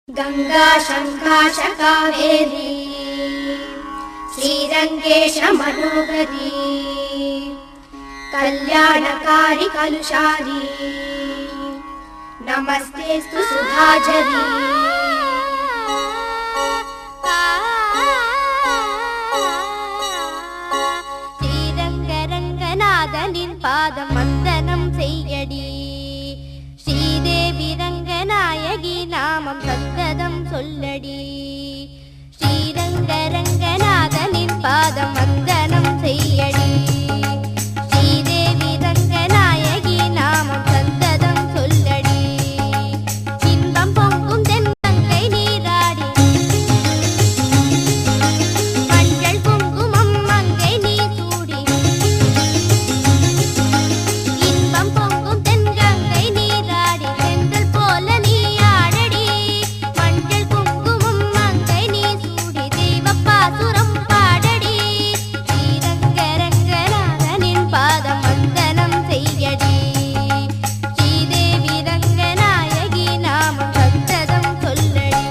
गंगा शंकाश कावेरी श्रीरंगेश मनोहरी कल्याणकारी कलुषारी नमस्तेस्तु सुधाझरी ஸ்ரீரங்கரங்கநாதனின் பாதம் வந்தனம் செய்யடி ஸ்ரீதேவி ரங்கநாயகி நாமம் சந்ததம் சொல்லடி ஸ்ரீரங்கரங்கநாதனின் பாதம் வந்தனம் செய்யடி ஸ்ரீதேவி ரங்கநாயகி நாமம் சந்ததம் சொல்லடி இன்பம் பொங்கும் தென்கங்கை நீராடி மஞ்சள் குங்குமம் மங்கை நீ சூடி இன்பம் பொங்கும் தென்கங்கை நீராடி செந்தல் போல நீ ஆடடி மஞ்சள் குங்குமம் மங்கை நீ சூடி தெய்வப்பாசுரம் பாடடி ஸ்ரீரங்கரங்கநாதனின் பாதம் வந்தனம் செய்யடி ஸ்ரீதேவி ரங்கநாயகி நாமம் சந்ததம் சொல்லடி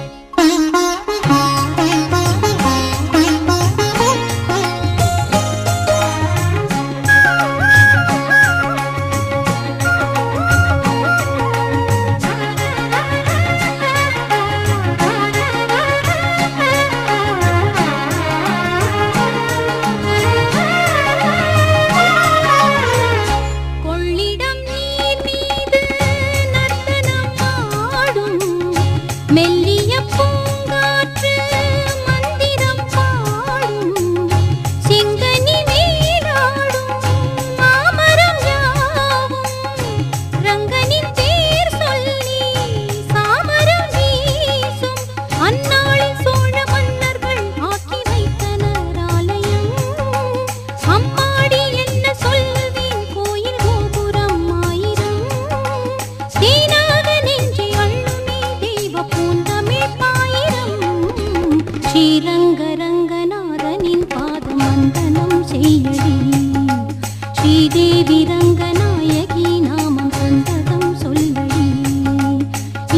கொள்ளிடம் நீர் மீது நர்த்தனம் ஆடும் மெல்லிய பூங்காற்று மந்திரம் பாடும் சிங்கனி மேலாடும் மாமரம் யாவும் ரங்கனின் பேர் சொல்லி சாமரம் வீசும் அந்நாளில் சோழ மன்னர்கள் ஆக்கி வைத்தனர் ஆலயம் அம்மாடி என்ன சொல்லுவேன் கோயில் கோபுரம் ஆயிரம் தேனாக நெஞ்சை அள்ளுமே தெய்வ பூந்தமிழ் பாயிரம் ஸ்ரீரங்கரங்கநாதனின் பாதம் வந்தனம் செய்யடி ஸ்ரீதேவி ரங்கநாயகி நாமம் சந்ததம் சொல்லடி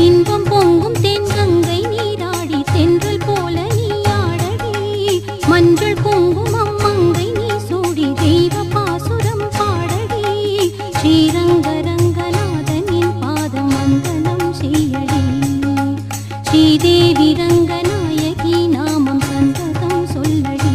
இன்பம் பொங்கும் தென்கங்கை நீராடி தென்றல் போல நீ ஆடடி மஞ்சள் குங்குமம் மங்கை நீ சூடி தெய்வ பாசுரம் பாடடி ஸ்ரீரங்கரங்கநாதனின் பாதம் வந்தனம் செய்யடி ஸ்ரீதேவி ரங்கநாயகி நாமம் சந்ததம் சொல்லடி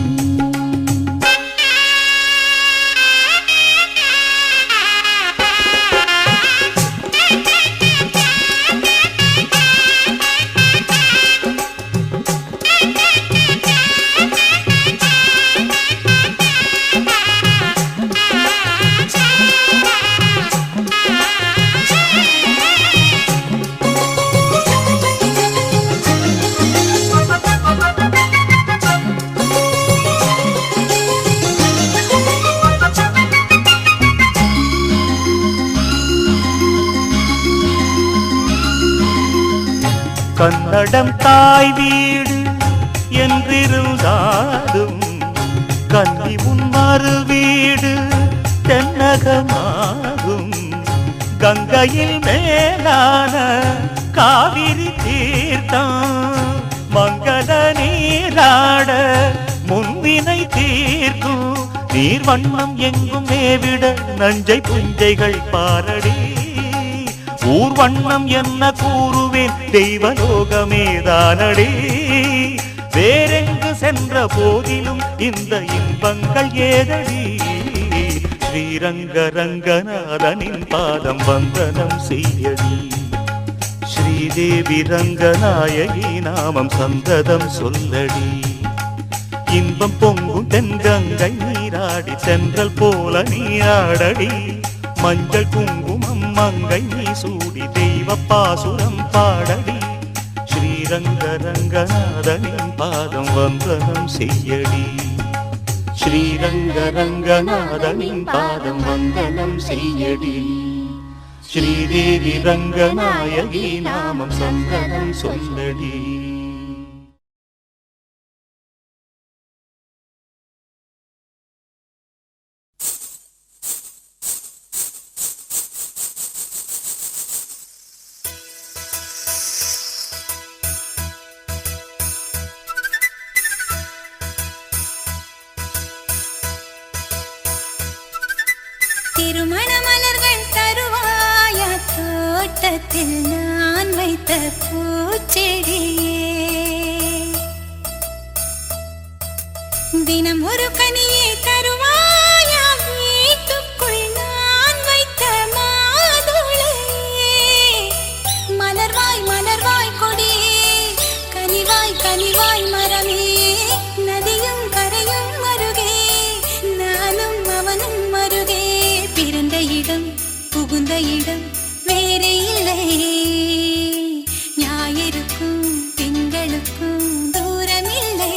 கன்னடம் தாய் வீடு என்றிருந்தாலும் கன்னி உன் மறு வீடு தென்னகமாகும் கங்கையில் மேலான காவிரி தீர்த்தம் மங்கள நீராட முன்வினை தீர்க்கும் நீர் வண்ணம் எங்கும் மேவிட நஞ்சை புஞ்சைகள் பாரடி ஊர் வண்ணம் என்ன கூறுவேன் தெய்வலோகமேதானடி வேறெங்கு சென்ற போதிலும் இந்த இன்பங்கள் ஏதடி ஸ்ரீரங்கரங்கநாதனின் பாதம் வந்தனம் செய்யடி ஸ்ரீதேவி ரங்கநாயகி நாமம் சந்ததம் சொல்லடி இன்பம் பொங்கும் தென்கங்கை நீராடி தென்றல் போல நீராடடி மஞ்சள் குங்குமம் மங்கை நீ சூடி தெய்வ பாசுரம் பாடடி ஸ்ரீரங்கரங்கநாதனின் பாதம் வந்தனம் செய்யடி ஸ்ரீரங்கரங்கநாதனின் பாதம் வந்தனம் செய்யடி ஸ்ரீதேவி ரங்கநாயகி நாமம் சந்தனம் சொல்லடி திருமண மலர்கள் தருவாயா தோட்டத்தில் நான் வைத்த பூச்செடியே தினம் ஒரு கனியே தருவாயா வீட்டுக்குள் நான் வைத்த மாதுளையே மலர்வாய் மலர்வாய் கொடியே கனிவாய் கனிவாய் மரமே நதியும் கரையும் அருகே நானும் அவனும் அருகே பிறந்த இடம் புகுந்த இடம் வேறே இல்லை ஞாயிறுக்கும் திங்களுக்கும் தூரமில்லை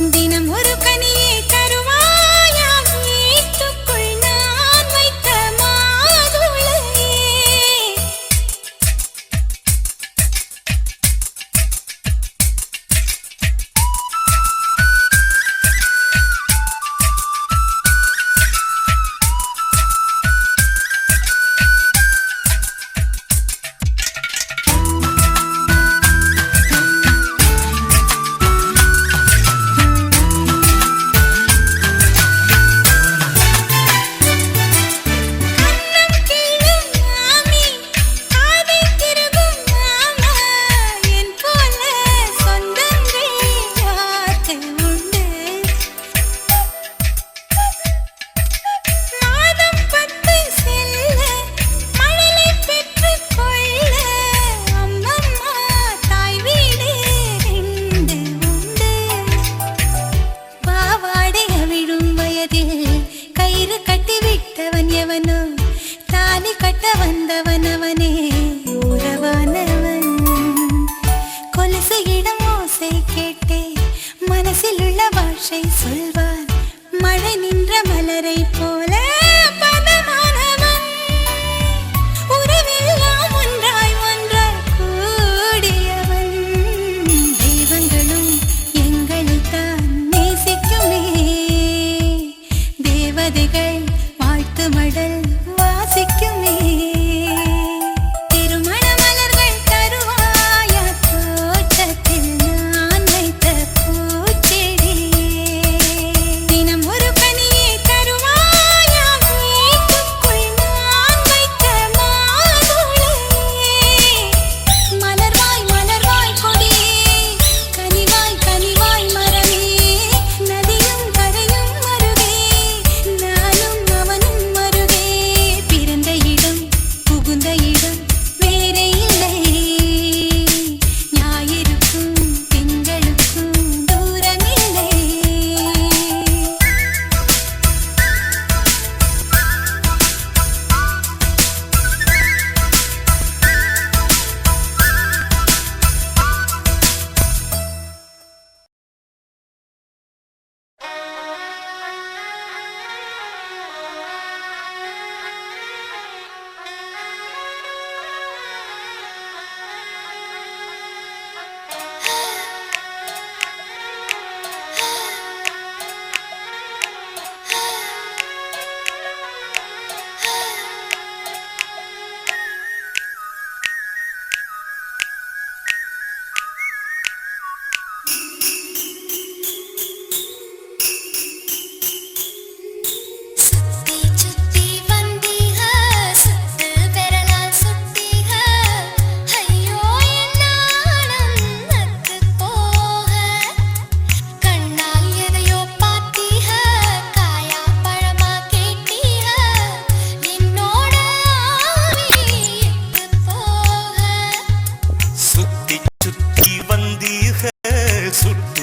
தினம் ஒரு கனியே தருவாயா வீட்டுக்குள் நான் வைத்த மாதுளையே சொல்வார் மழை நின்ற மலரை போல பதமானவன் உறவெல்லாம் ஒன்றாய் ஒன்றாய் கூடியவன் தெய்வங்களும் எங்களைத்தான் நேசிக்குமே தேவதைகள் வாழ்த்து மடல் வாசிக்குமே சுற்றி